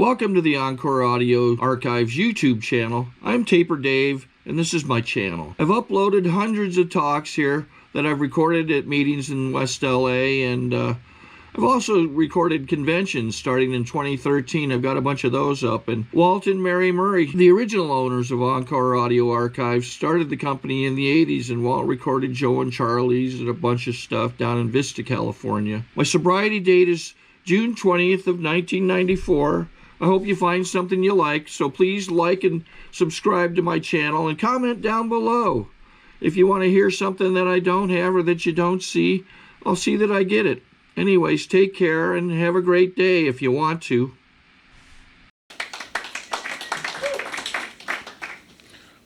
Welcome to the Encore Audio Archives YouTube channel. I'm Taper Dave, and this is my channel. I've uploaded hundreds of talks here that I've recorded at meetings in West LA, and I've also recorded conventions starting in 2013. I've got a bunch of those up. And Walt and Mary Murray, the original owners of Encore Audio Archives, started the company in the 80s, and Walt recorded Joe and Charlie's and a bunch of stuff down in Vista, California. My sobriety date is June 20th of 1994. I hope you find something you like, so please like and subscribe to my channel and comment down below. If you want to hear something that I don't have or that you don't see, I'll see that I get it. Anyways, take care and have a great day if you want to.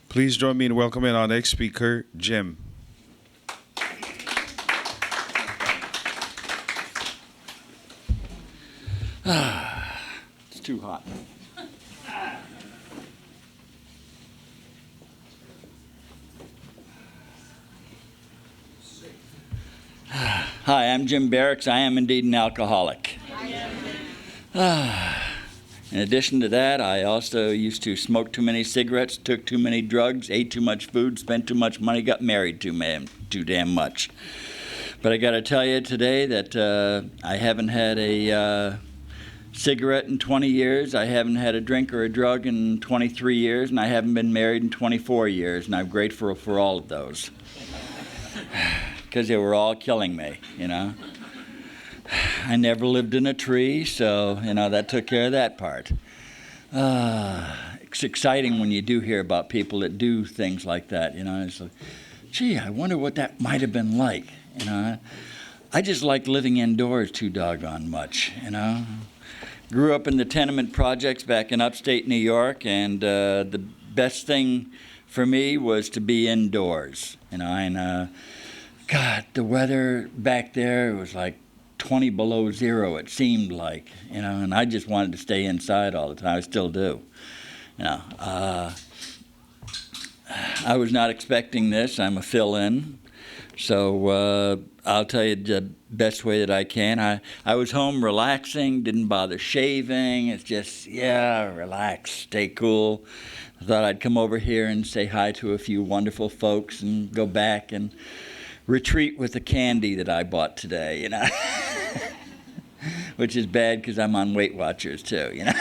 Please join me in welcoming our next speaker, Jim. It's too hot. Hi, I'm Jim Barracks. I am indeed an alcoholic. In addition to that, I also used to smoke too many cigarettes, took too many drugs, ate too much food, spent too much money, got married too damn much. But I got to tell you today that I haven't had a cigarette in 20 years, I haven't had a drink or a drug in 23 years, and I haven't been married in 24 years, and I'm grateful for all of those. Because they were all killing me, you know. I never lived in a tree, so, you know, that took care of that part. It's exciting when you do hear about people that do things like that, you know. It's like, gee, I wonder what that might have been like, you know. I just like living indoors too doggone much, you know. Grew up in the tenement projects back in upstate New York, and the best thing for me was to be indoors, you know. And God, the weather back there was like 20 below zero, it seemed like, you know, and I just wanted to stay inside all the time. I still do. You know, I was not expecting this. I'm a fill-in. So I'll tell you the best way that I can. I was home relaxing, didn't bother shaving. It's just, yeah, relax, stay cool. I thought I'd come over here and say hi to a few wonderful folks and go back and retreat with the candy that I bought today, you know. Which is bad because I'm on Weight Watchers too, you know.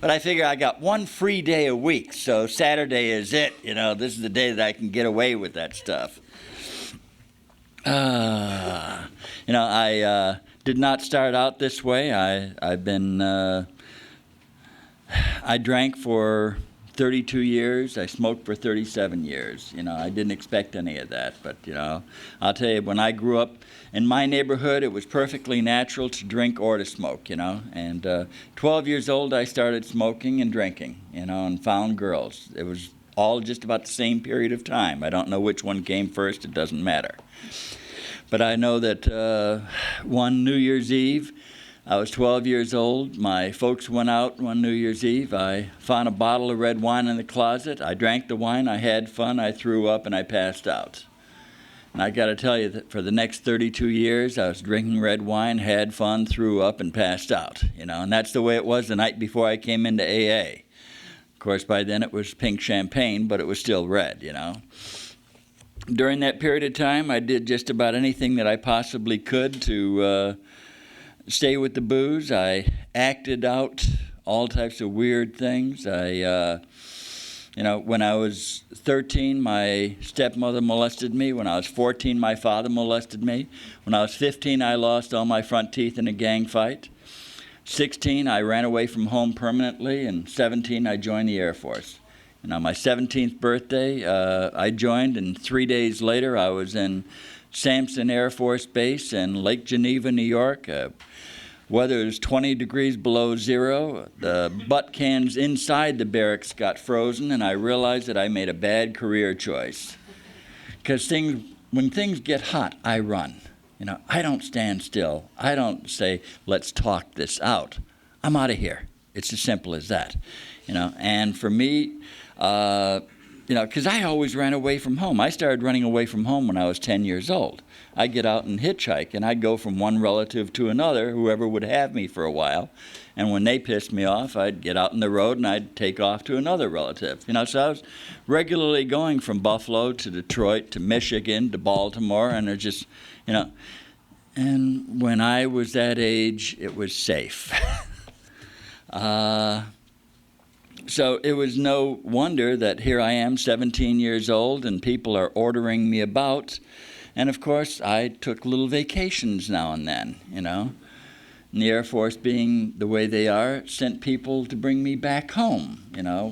But I figure I got one free day a week, so Saturday is it, you know. This is the day that I can get away with that stuff. You know, I did not start out this way. I drank for 32 years. I smoked for 37 years. You know, I didn't expect any of that. But, you know, I'll tell you, when I grew up in my neighborhood, it was perfectly natural to drink or to smoke, you know. And 12 years old, I started smoking and drinking, you know, and found girls. It was all just about the same period of time. I don't know which one came first. It doesn't matter. But I know that one New Year's Eve, I was 12 years old. My folks went out one New Year's Eve. I found a bottle of red wine in the closet. I drank the wine. I had fun. I threw up, and I passed out. And I got to tell you that for the next 32 years, I was drinking red wine, had fun, threw up, and passed out. You know, and that's the way it was the night before I came into AA. Of course, by then it was pink champagne, but it was still red, you know. During that period of time, I did just about anything that I possibly could to stay with the booze. I acted out all types of weird things. You know, when I was 13, my stepmother molested me. When I was 14, my father molested me. When I was 15, I lost all my front teeth in a gang fight. 16, I ran away from home permanently. And 17, I joined the Air Force. And on my 17th birthday, I joined, and 3 days later, I was in Sampson Air Force Base in Lake Geneva, New York. Weather was 20 degrees below zero. The butt cans inside the barracks got frozen, and I realized that I made a bad career choice. Because when things get hot, I run. You know, I don't stand still. I don't say, let's talk this out. I'm out of here. It's as simple as that. You know, and for me, it because I always ran away from home. I started running away from home when I was 10 years old. I'd get out and hitchhike, and I'd go from one relative to another, whoever would have me for a while. And when they pissed me off, I'd get out on the road and I'd take off to another relative. So I was regularly going from Buffalo to Detroit to Michigan to Baltimore, and it just, And when I was that age, it was safe. So it was no wonder that here I am, 17 years old, and people are ordering me about. And of course, I took little vacations now and then, And the Air Force, being the way they are, sent people to bring me back home,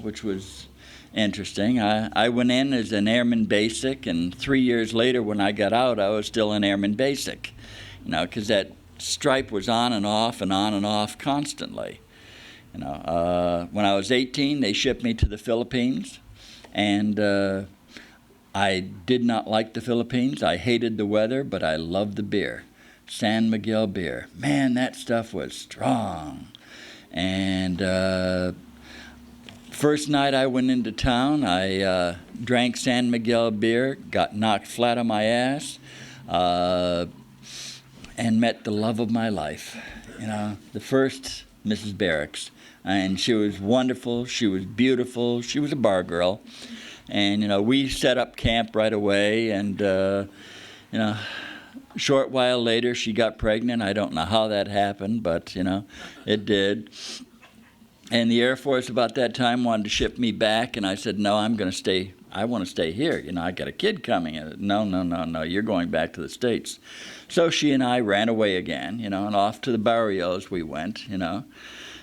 which was interesting. I went in as an Airman Basic, and 3 years later when I got out, I was still an Airman Basic, because that stripe was on and off constantly. When I was 18, they shipped me to the Philippines, and I did not like the Philippines. I hated the weather, but I loved the beer. San Miguel beer. Man, that stuff was strong. And first night I went into town, I drank San Miguel beer, got knocked flat on my ass, and met the love of my life. The first Mrs. Barracks. And she was wonderful, she was beautiful, she was a bar girl. And, we set up camp right away, and, a short while later she got pregnant. I don't know how that happened, but, it did. And the Air Force about that time wanted to ship me back, and I said, no, I'm going to stay. I want to stay here. I got a kid coming. And no, you're going back to the States. So she and I ran away again, and off to the barrios we went,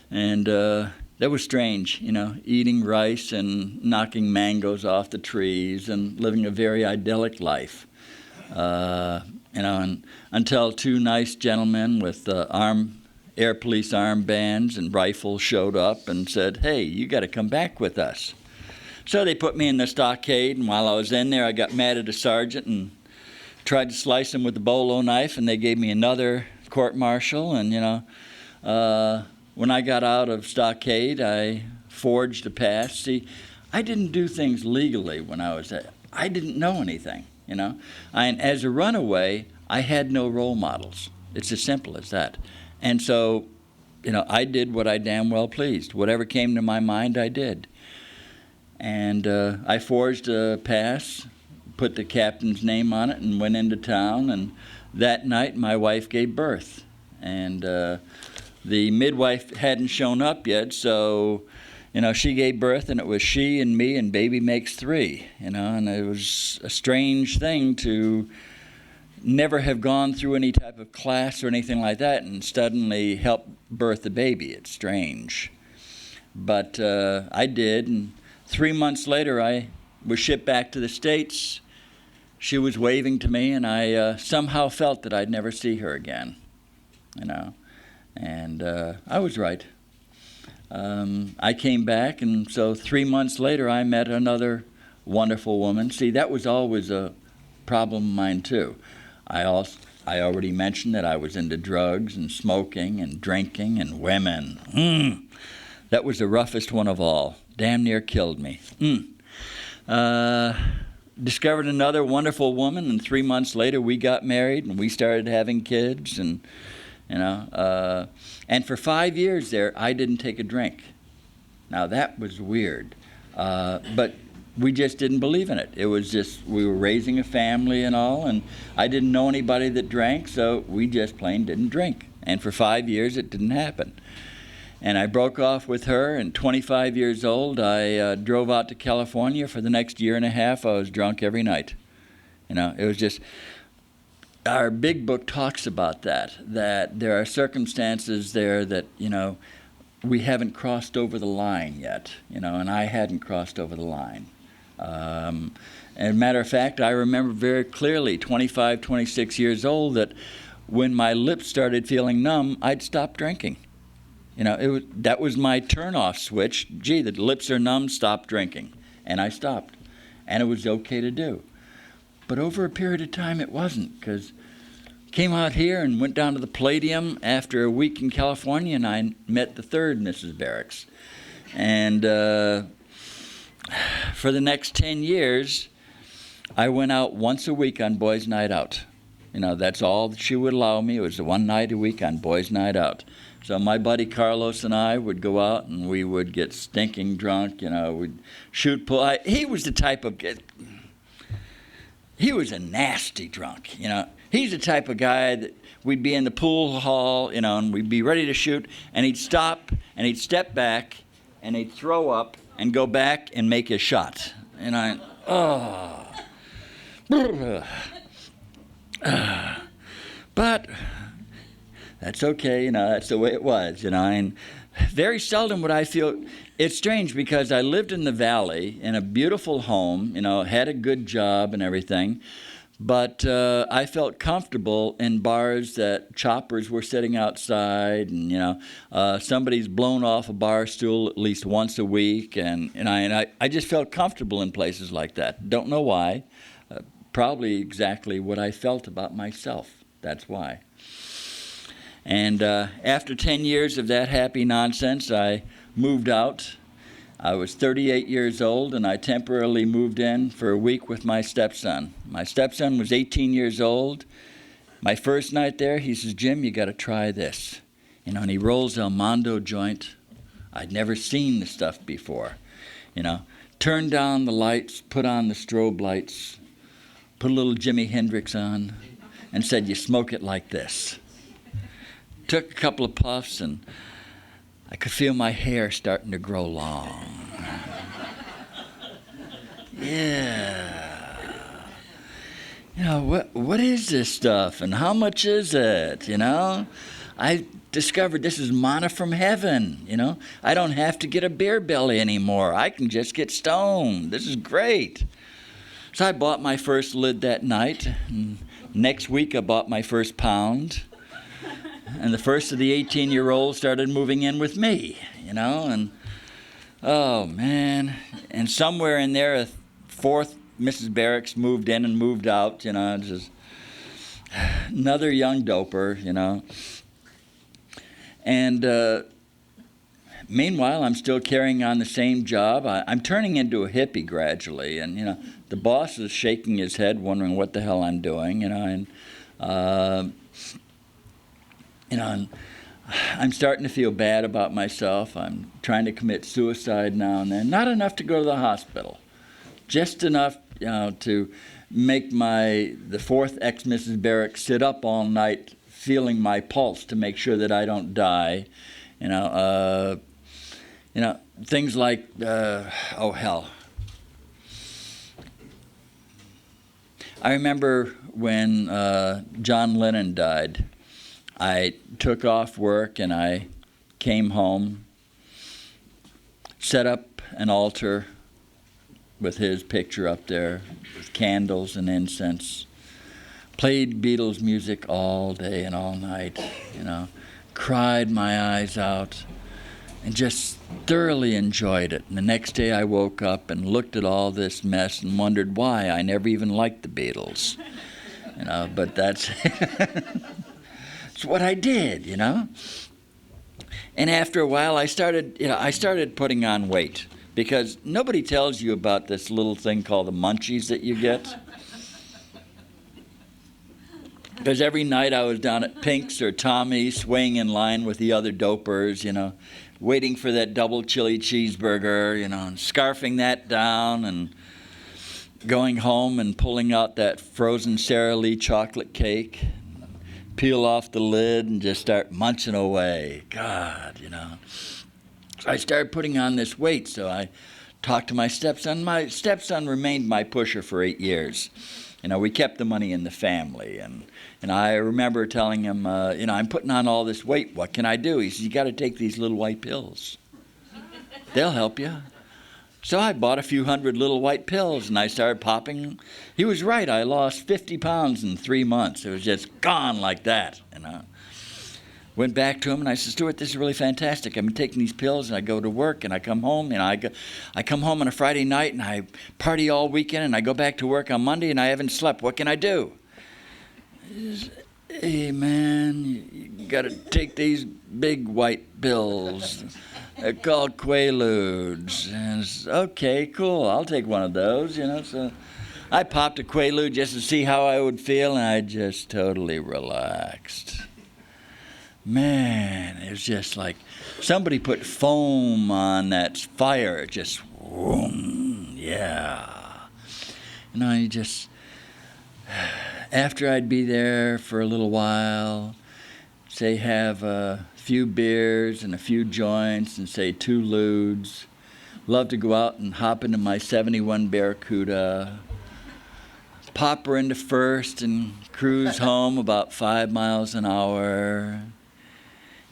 And that was strange, eating rice and knocking mangoes off the trees and living a very idyllic life. And until two nice gentlemen with air police armbands and rifles showed up and said, hey, you got to come back with us. So they put me in the stockade, and while I was in there, I got mad at a sergeant and tried to slice him with a bolo knife, and they gave me another court-martial, and, when I got out of stockade, I forged a pass. See, I didn't do things legally when I was there. I didn't know anything, And as a runaway, I had no role models. It's as simple as that. And so, I did what I damn well pleased. Whatever came to my mind, I did. And I forged a pass, put the captain's name on it, and went into town. And that night, my wife gave birth. And the midwife hadn't shown up yet, so, she gave birth, and it was she and me, and baby makes three, and it was a strange thing to never have gone through any type of class or anything like that and suddenly help birth the baby. It's strange. But I did, and 3 months later, I was shipped back to the States. She was waving to me, and I somehow felt that I'd never see her again, And I was right. I came back, and so 3 months later, I met another wonderful woman. See, that was always a problem of mine, too. I already mentioned that I was into drugs and smoking and drinking and women. That was the roughest one of all. Damn near killed me. Discovered another wonderful woman, and 3 months later, we got married, and we started having kids, and and for 5 years there, I didn't take a drink. Now, that was weird. But we just didn't believe in it. It was just, we were raising a family and all, and I didn't know anybody that drank, so we just plain didn't drink. And for 5 years, it didn't happen. And I broke off with her, and 25 years old, I drove out to California. For the next year and a half, I was drunk every night. It was just... Our big book talks about that there are circumstances there that, we haven't crossed over the line yet, and I hadn't crossed over the line. And as a matter of fact, I remember very clearly, 25, 26 years old, that when my lips started feeling numb, I'd stop drinking. That was my turn-off switch. Gee, the lips are numb, stop drinking. And I stopped. And it was okay to do. But over a period of time, it wasn't, because came out here and went down to the Palladium after a week in California, and I met the third Mrs. Barracks. And for the next 10 years, I went out once a week on boys' night out. You know, that's all that she would allow me. It was one night a week on boys' night out. So my buddy Carlos and I would go out and we would get stinking drunk. You know, we'd shoot pool. He was the type of, he was a nasty drunk, you know. He's the type of guy that we'd be in the pool hall, you know, and we'd be ready to shoot, and he'd stop, and he'd step back, and he'd throw up, and go back and make his shot. And but that's okay, you know, that's the way it was, you know. And very seldom would I feel, it's strange because I lived in the valley in a beautiful home, you know, had a good job and everything, but I felt comfortable in bars that choppers were sitting outside, and, you know, somebody's blown off a bar stool at least once a week, and I just felt comfortable in places like that. Don't know why. Probably exactly what I felt about myself. That's why. And after 10 years of that happy nonsense, I moved out. I was 38 years old, and I temporarily moved in for a week with my stepson. My stepson was 18 years old. My first night there, he says, "Jim, you got to try this." You know, and he rolls El Mondo joint. I'd never seen the stuff before. You know, turned down the lights, put on the strobe lights, put a little Jimi Hendrix on, and said, "You smoke it like this." Took a couple of puffs, and I could feel my hair starting to grow long. Yeah. You know, what is this stuff, and how much is it, you know? I discovered this is manna from heaven, you know? I don't have to get a beer belly anymore. I can just get stoned. This is great. So I bought my first lid that night, and next week I bought my first pound. And the first of the 18-year-olds started moving in with me, you know, and oh, man. And somewhere in there, a fourth Mrs. Barracks moved in and moved out, you know, just another young doper, you know. And meanwhile, I'm still carrying on the same job. I'm turning into a hippie gradually, and, you know, the boss is shaking his head, wondering what the hell I'm doing, you know, and you know, and I'm starting to feel bad about myself. I'm trying to commit suicide now and then. Not enough to go to the hospital. Just enough, you know, to make the fourth ex-Mrs. Barrick sit up all night feeling my pulse to make sure that I don't die. You know, things like, oh, hell. I remember when John Lennon died. I took off work and I came home, set up an altar with his picture up there, with candles and incense, played Beatles music all day and all night, you know, cried my eyes out, and just thoroughly enjoyed it. And the next day I woke up and looked at all this mess and wondered why I never even liked the Beatles, you know, but that's... It's what I did, you know. And after a while, I started putting on weight, because nobody tells you about this little thing called the munchies that you get. Because every night I was down at Pink's or Tommy's, swaying in line with the other dopers, you know, waiting for that double chili cheeseburger, you know, and scarfing that down, and going home and pulling out that frozen Sara Lee chocolate cake. Peel off the lid and just start munching away. God, you know. So I started putting on this weight, so I talked to my stepson. My stepson remained my pusher for 8 years. You know, we kept the money in the family. And I remember telling him, you know, I'm putting on all this weight. What can I do? He says, you got to take these little white pills. They'll help you. So I bought a few hundred little white pills, and I started popping. He was right. I lost 50 pounds in 3 months. It was just gone like that, you know. Went back to him, and I said, Stuart, this is really fantastic. I've been taking these pills, and I go to work, and I come home, and I come home on a Friday night, and I party all weekend, and I go back to work on Monday, and I haven't slept. What can I do? He says, hey, man, you got to take these big white pills. called Quaaludes. And it's, okay, cool, I'll take one of those, you know. So I popped a Quaalude just to see how I would feel, and I just totally relaxed. Man, it was just like somebody put foam on that fire, just, whoom, yeah. You know, you just, after I'd be there for a little while, say have a few beers and a few joints and say 2 ludes, love to go out and hop into my 71 Barracuda, pop her into first and cruise home about 5 miles an hour.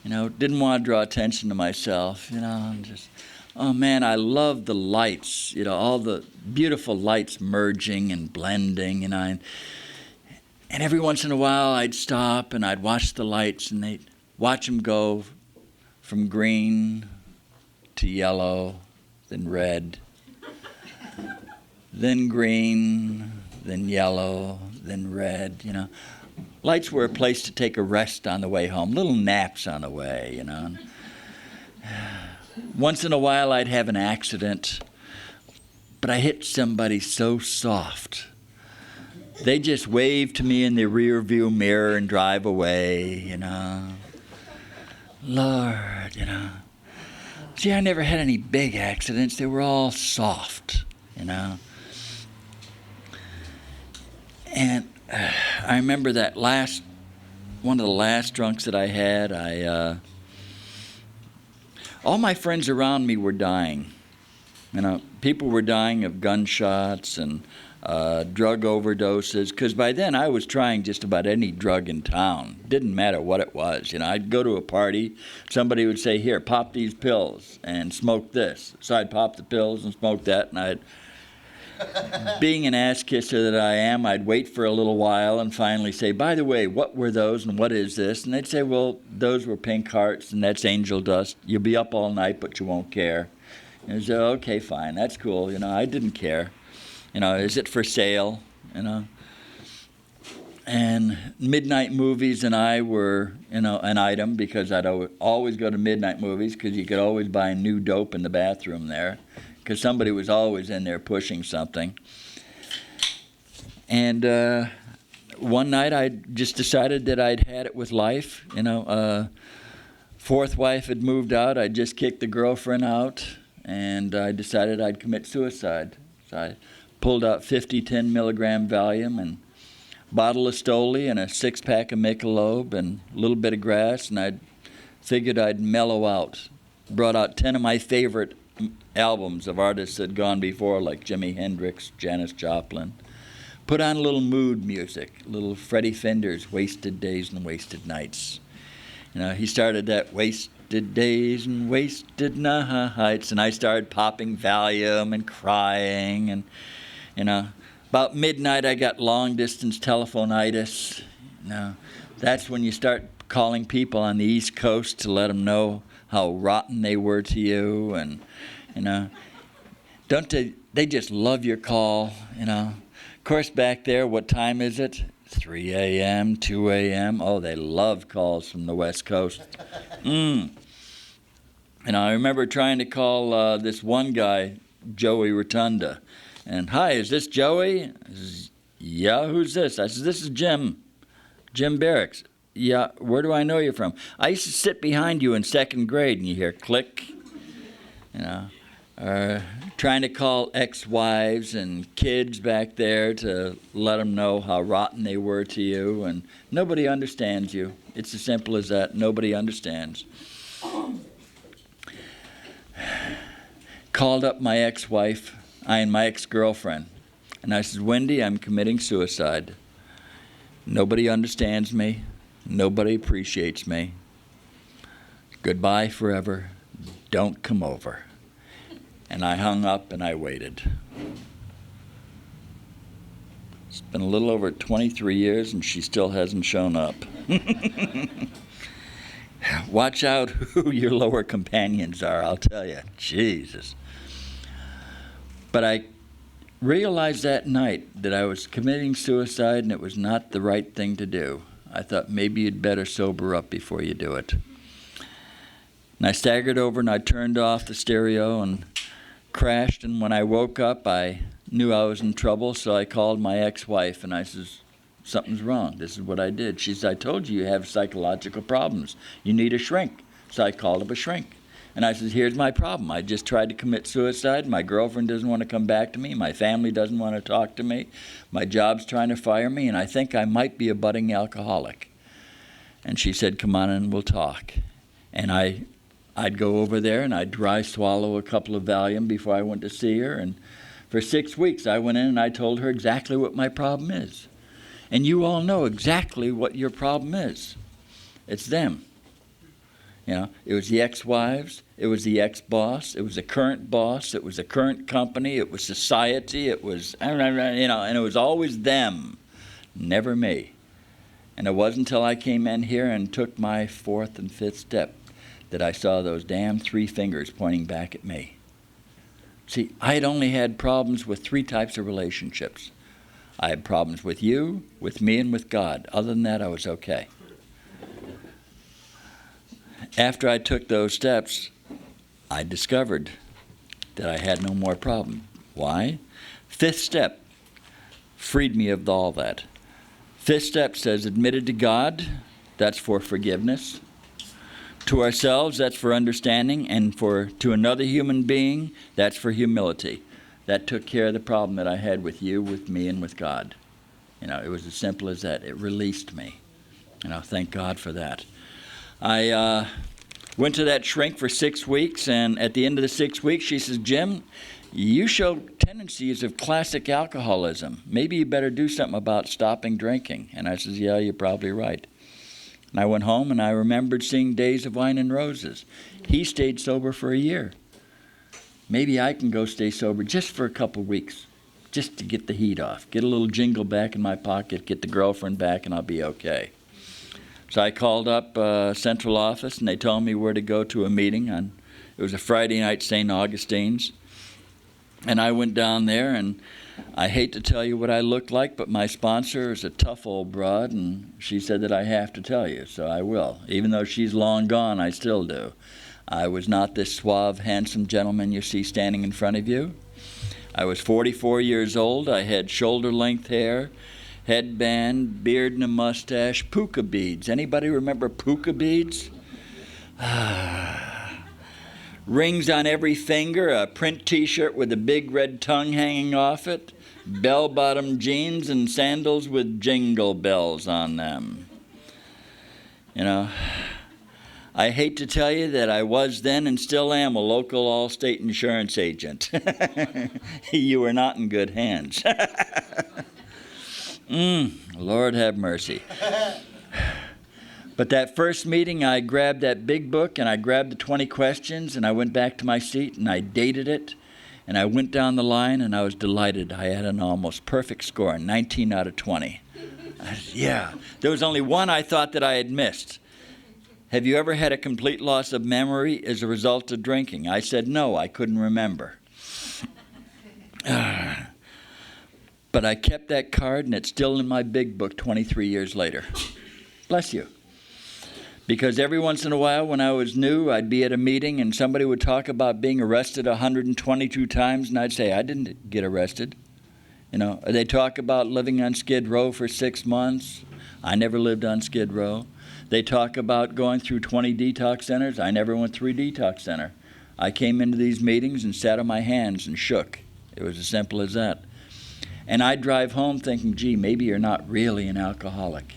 You know, didn't want to draw attention to myself, you know, and just, oh man, I love the lights, you know, all the beautiful lights merging and blending, you know, and every once in a while I'd stop and I'd watch the lights and they'd watch them go from green to yellow, then red, then green, then yellow, then red, you know. Lights were a place to take a rest on the way home, little naps on the way, you know. Once in a while I'd have an accident, but I hit somebody so soft. They just wave to me in the rear view mirror and drive away, you know. Lord, you know. See, I never had any big accidents. They were all soft, you know. And I remember that one of the last drunks that I had, all my friends around me were dying. You know, people were dying of gunshots and drug overdoses, because by then I was trying just about any drug in town. Didn't matter what it was. You know, I'd go to a party, somebody would say, here, pop these pills and smoke this. So I'd pop the pills and smoke that, and being an ass kisser that I am, I'd wait for a little while and finally say, by the way, what were those and what is this? And they'd say, well, those were pink hearts and that's angel dust. You'll be up all night, but you won't care. And I said, okay, fine, that's cool. You know, I didn't care. You know, is it for sale? You know. And midnight movies and I were, you know, an item, because I'd always go to midnight movies because you could always buy new dope in the bathroom there, because somebody was always in there pushing something. And one night I just decided that I'd had it with life. You know, fourth wife had moved out. I'd just kicked the girlfriend out, and I decided I'd commit suicide. So I pulled out 50 10-milligram Valium and a bottle of Stoli and a 6-pack of Michelob and a little bit of grass, and I figured I'd mellow out. Brought out 10 of my favorite albums of artists that had gone before, like Jimi Hendrix, Janis Joplin. Put on a little mood music, little Freddie Fender's Wasted Days and Wasted Nights. You know, he started that wasted days and wasted nights, and I started popping Valium and crying, and, you know, about midnight I got long-distance telephonitis. You know, that's when you start calling people on the East Coast to let them know how rotten they were to you, and, you know, don't they just love your call, you know. Of course, back there, what time is it? 3 a.m., 2 a.m. Oh, they love calls from the West Coast. And I remember trying to call this one guy, Joey Rotunda. And, hi, is this Joey? Says, yeah, who's this? I said, this is Jim Barracks. Yeah, where do I know you from? I used to sit behind you in second grade, and you hear click, you know. Trying to call ex-wives and kids back there to let them know how rotten they were to you, and nobody understands you. It's as simple as that. Nobody understands. Called up my ex-wife, my ex-girlfriend, and I said, Wendy, I'm committing suicide. Nobody understands me. Nobody appreciates me. Goodbye forever. Don't come over. And I hung up and I waited. It's been a little over 23 years and she still hasn't shown up. Watch out who your lower companions are, I'll tell you. Jesus. But I realized that night that I was committing suicide and it was not the right thing to do. I thought maybe you'd better sober up before you do it. And I staggered over and I turned off the stereo and crashed. And when I woke up, I knew I was in trouble, so I called my ex-wife and I says, something's wrong. This is what I did. She said, I told you have psychological problems. You need a shrink. So I called up a shrink. And I said, here's my problem. I just tried to commit suicide. My girlfriend doesn't want to come back to me. My family doesn't want to talk to me. My job's trying to fire me, and I think I might be a budding alcoholic. And she said, come on and we'll talk. And I'd go over there, and I'd dry swallow a couple of Valium before I went to see her. And for 6 weeks, I went in and I told her exactly what my problem is. And you all know exactly what your problem is. It's them. You know, it was the ex-wives, it was the ex-boss, it was the current boss, it was the current company, it was society, it was, you know, and it was always them, never me. And it wasn't until I came in here and took my 4th and 5th step that I saw those damn 3 fingers pointing back at me. See, I had only had problems with 3 types of relationships. I had problems with you, with me, and with God. Other than that, I was okay. After I took those steps, I discovered that I had no more problem. Why? 5th step freed me of all that. 5th step says admitted to God, that's for forgiveness. To ourselves, that's for understanding, and to another human being, that's for humility. That took care of the problem that I had with you, with me, and with God. You know, it was as simple as that. It released me. You know, thank God for that. I went to that shrink for 6 weeks, and at the end of the 6 weeks, she says, Jim, you show tendencies of classic alcoholism. Maybe you better do something about stopping drinking. And I says, yeah, you're probably right. And I went home, and I remembered seeing Days of Wine and Roses. He stayed sober for a year. Maybe I can go stay sober just for a couple weeks, just to get the heat off, get a little jingle back in my pocket, get the girlfriend back, and I'll be okay. So I called up central office, and they told me where to go to a meeting. It was a Friday night, St. Augustine's. And I went down there, and I hate to tell you what I looked like, but my sponsor is a tough old broad, and she said that I have to tell you, so I will. Even though she's long gone, I still do. I was not this suave, handsome gentleman you see standing in front of you. I was 44 years old. I had shoulder-length hair, headband, beard, and a mustache, puka beads. Anybody remember puka beads? Rings on every finger, a print T-shirt with a big red tongue hanging off it, bell-bottom jeans, and sandals with jingle bells on them. You know, I hate to tell you that I was then and still am a local Allstate insurance agent. You were not in good hands. Lord have mercy. But that first meeting, I grabbed that big book and I grabbed the 20 questions and I went back to my seat and I dated it and I went down the line and I was delighted. I had an almost perfect score, 19 out of 20. Yeah, there was only one I thought that I had missed. Have you ever had a complete loss of memory as a result of drinking? I said no, I couldn't remember. But I kept that card and it's still in my big book 23 years later. Bless you. Because every once in a while when I was new, I'd be at a meeting and somebody would talk about being arrested 122 times and I'd say, I didn't get arrested. You know, they talk about living on Skid Row for 6 months. I never lived on Skid Row. They talk about going through 20 detox centers. I never went through a detox center. I came into these meetings and sat on my hands and shook. It was as simple as that. And I'd drive home thinking, gee, maybe you're not really an alcoholic.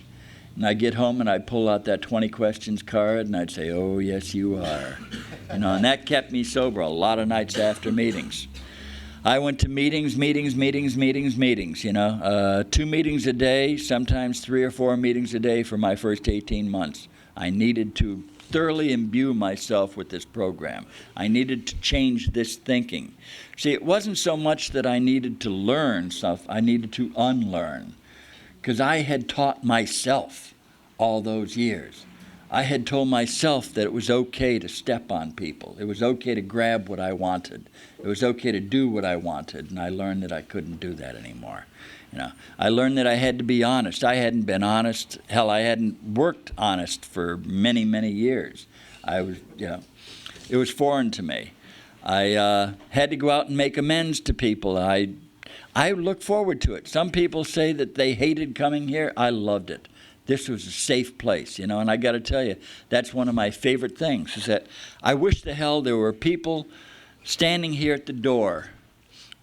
And I'd get home and I'd pull out that 20 questions card and I'd say, oh, yes, you are. You know, and that kept me sober a lot of nights after meetings. I went to meetings, you know. 2 meetings a day, sometimes 3 or 4 meetings a day for my first 18 months. I needed to thoroughly imbue myself with this program. I needed to change this thinking. See, it wasn't so much that I needed to learn stuff, I needed to unlearn. Because I had taught myself all those years. I had told myself that it was okay to step on people. It was okay to grab what I wanted. It was okay to do what I wanted. And I learned that I couldn't do that anymore. You know, I learned that I had to be honest. I hadn't been honest. Hell, I hadn't worked honest for many, many years. I was, you know, it was foreign to me. I had to go out and make amends to people. I look forward to it. Some people say that they hated coming here. I loved it. This was a safe place, you know, and I got to tell you, that's one of my favorite things, is that I wish the hell there were people standing here at the door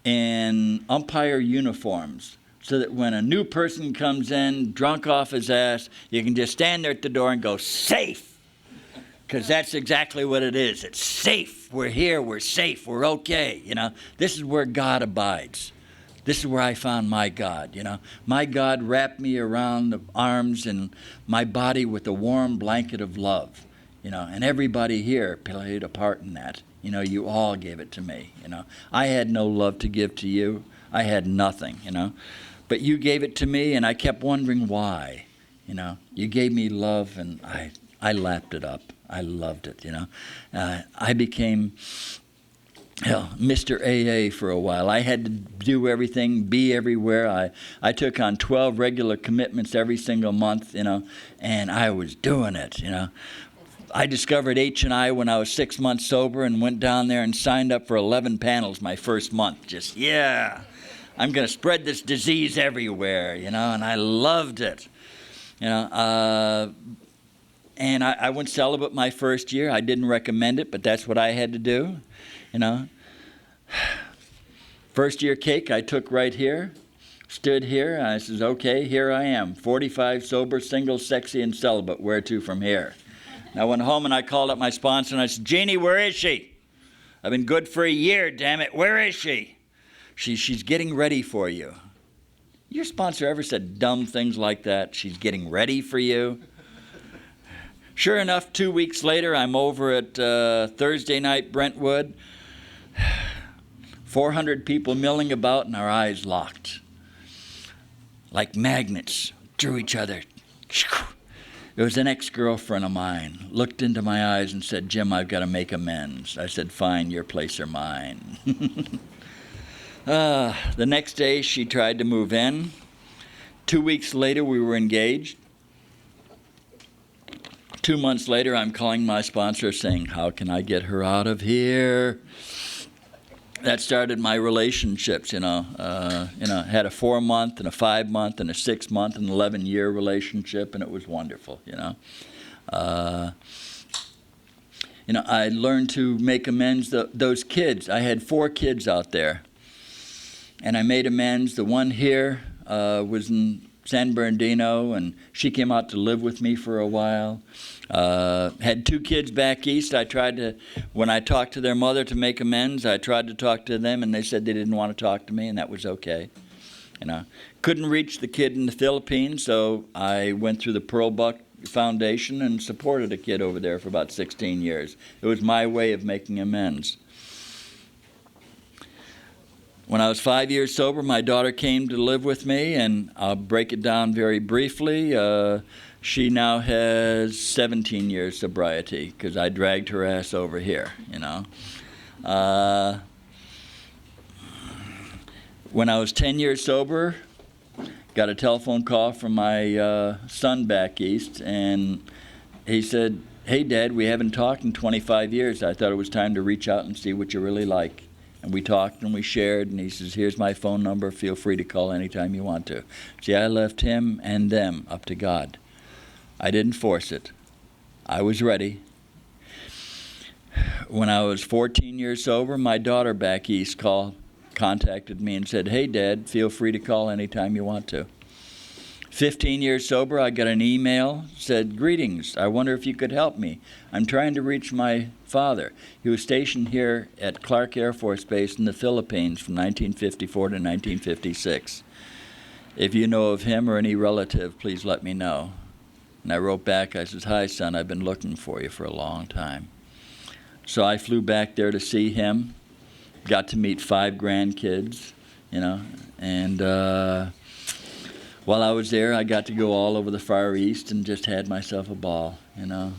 in umpire uniforms, so that when a new person comes in, drunk off his ass, you can just stand there at the door and go, safe. Because that's exactly what it is. It's safe. We're here. We're safe. We're okay. You know, this is where God abides. This is where I found my God, you know. My God wrapped me around the arms and my body with a warm blanket of love, you know. And everybody here played a part in that. You know, you all gave it to me, you know. I had no love to give to you. I had nothing, you know. But you gave it to me, and I kept wondering why, you know. You gave me love, and I lapped it up. I loved it, you know. I became Mr. AA for a while. I had to do everything, be everywhere. I took on 12 regular commitments every single month, you know, and I was doing it, you know. I discovered H&I when I was 6 months sober and went down there and signed up for 11 panels my first month. Just, yeah, I'm going to spread this disease everywhere, you know, and I loved it, you know. And I went celibate my first year. I didn't recommend it, but that's what I had to do. You know, first year cake I took right here, stood here, and I says, okay, here I am, 45, sober, single, sexy, and celibate. Where to from here? And I went home and I called up my sponsor and I said, Jeannie, where is she? I've been good for a year, damn it. Where is she? She's getting ready for you. Your sponsor ever said dumb things like that? She's getting ready for you? Sure enough, 2 weeks later, I'm over at Thursday night Brentwood. 400 people milling about and our eyes locked. Like magnets, drew each other. It was an ex-girlfriend of mine, looked into my eyes and said, Jim, I've got to make amends. I said, fine, your place or mine. The next day, she tried to move in. 2 weeks later, we were engaged. 2 months later, I'm calling my sponsor saying, how can I get her out of here? That started my relationships, you know. Had a 4-month and a 5-month and a 6-month and 11-year relationship, and it was wonderful, you know. I learned to make amends. Those kids, I had 4 kids out there, and I made amends. The one here was in San Bernardino, and she came out to live with me for a while. Had 2 kids back east. I tried to, when I talked to their mother to make amends, I tried to talk to them, and they said they didn't want to talk to me, and that was okay. You know, couldn't reach the kid in the Philippines, so I went through the Pearl Buck Foundation and supported a kid over there for about 16 years. It was my way of making amends. When I was 5 years sober, my daughter came to live with me, and I'll break it down very briefly. She now has 17 years sobriety because I dragged her ass over here, you know. When I was 10 years sober, got a telephone call from my son back east, and he said, hey, Dad, we haven't talked in 25 years. I thought it was time to reach out and see what you really like. And we talked and we shared, and he says, here's my phone number. Feel free to call anytime you want to. See, I left him and them up to God. I didn't force it. I was ready. When I was 14 years sober, my daughter back east contacted me and said, hey, Dad, feel free to call anytime you want to. 15 years sober, I got an email, said, greetings, I wonder if you could help me. I'm trying to reach my father. He was stationed here at Clark Air Force Base in the Philippines from 1954 to 1956. If you know of him or any relative, please let me know. And I wrote back, I said, hi, son, I've been looking for you for a long time. So I flew back there to see him, got to meet 5 grandkids, you know, and while I was there, I got to go all over the Far East and just had myself a ball, you know.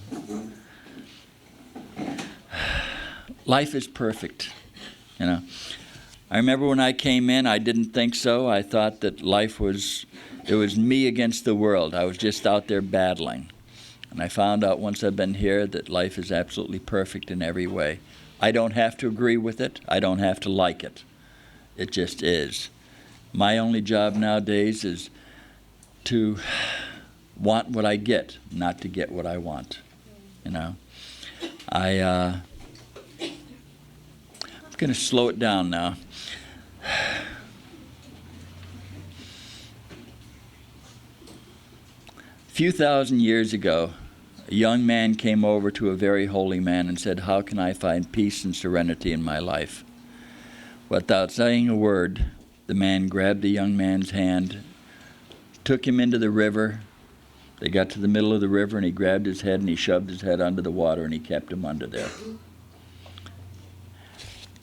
Life is perfect, you know. I remember when I came in, I didn't think so. I thought that life was, it was me against the world. I was just out there battling. And I found out once I've been here that life is absolutely perfect in every way. I don't have to agree with it. I don't have to like it. It just is. My only job nowadays is to want what I get, not to get what I want. You know, I'm going to slow it down now. A few thousand years ago, a young man came over to a very holy man and said, "How can I find peace and serenity in my life?" Without saying a word, the man grabbed the young man's hand, took him into the river. They got to the middle of the river, and he grabbed his head and he shoved his head under the water, and he kept him under there.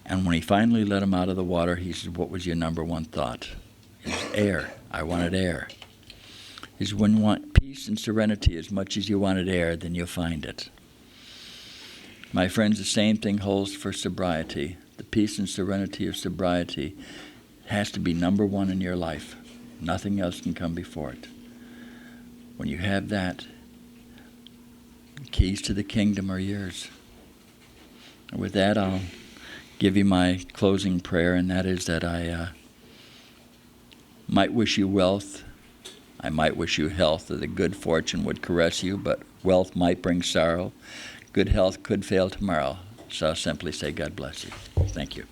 And when he finally let him out of the water, he said, "What was your number one thought?" He said, "Air. I wanted air." He said, "When you want peace and serenity as much as you wanted air, then you'll find it." My friends, the same thing holds for sobriety. The peace and serenity of sobriety has to be number one in your life. Nothing else can come before it. When you have that, the keys to the kingdom are yours. And with that, I'll give you my closing prayer, and that is that I might wish you wealth. I might wish you health, or the good fortune would caress you, but wealth might bring sorrow. Good health could fail tomorrow. So I'll simply say, God bless you. Thank you.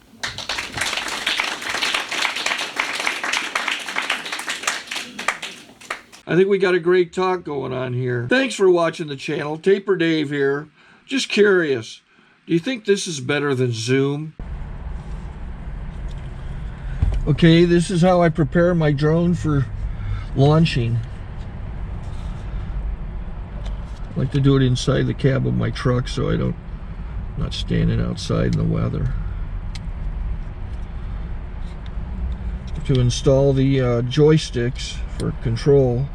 I think we got a great talk going on here. Thanks for watching the channel. Taper Dave here. Just curious, do you think this is better than Zoom? Okay, this is how I prepare my drone for launching. I like to do it inside the cab of my truck so I'm not standing outside in the weather. To install the joysticks for control,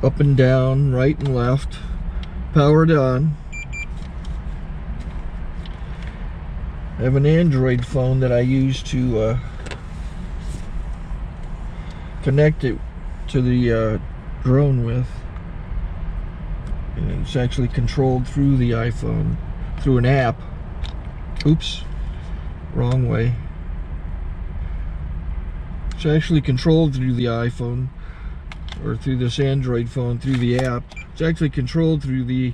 up and down, right and left, powered on. I have an Android phone that I use to connect it to the drone with. And it's actually controlled through the iPhone, through an app. Oops, wrong way. It's actually controlled through the iPhone, or through this Android phone, through the app. It's actually controlled through the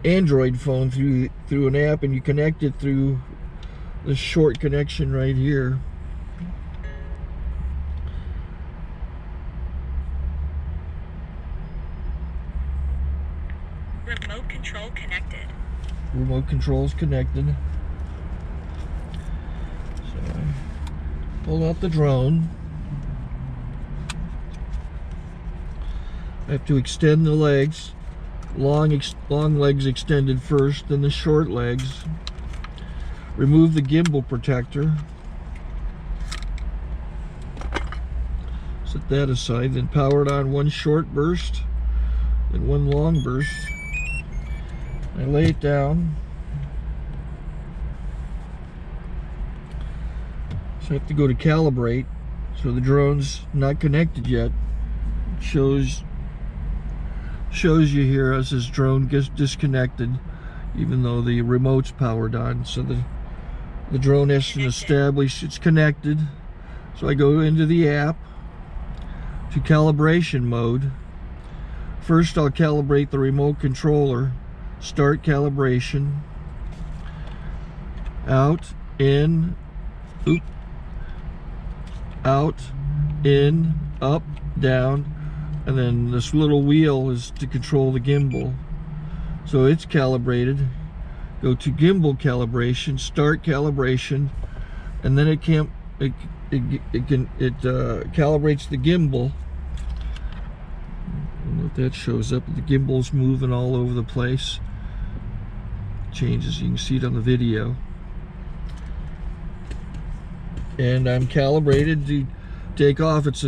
Android phone, through an app, and you connect it through this short connection right here. Remote control connected. Remote control's connected. So I pull out the drone. I have to extend the legs. Long legs extended first, then the short legs. Remove the gimbal protector. Set that aside, then power it on one short burst, then one long burst. I lay it down. So I have to go to calibrate. So the drone's not connected yet. It shows you here as this drone gets disconnected, even though the remote's powered on. So the drone has to establish it's connected. So I go into the app to calibration mode. First I'll calibrate the remote controller. Start calibration. Out, in, oop, out, in, up, down, and then this little wheel is to control the gimbal. So it's calibrated. Go to gimbal calibration, start calibration, and then it calibrates the gimbal. I don't know if that shows up. The gimbal's moving all over the place. Changes, you can see it on the video. And I'm calibrated to take off. It's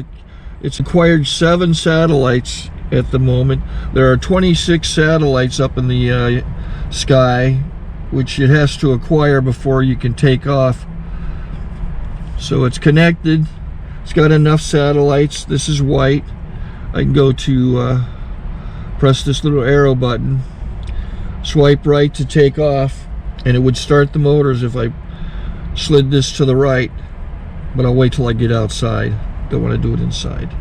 acquired 7 satellites at the moment. There are 26 satellites up in the sky, which it has to acquire before you can take off. So it's connected. It's got enough satellites. This is white. I can go to press this little arrow button, swipe right to take off, and it would start the motors if I slid this to the right, but I'll wait till I get outside. Don't want to do it inside.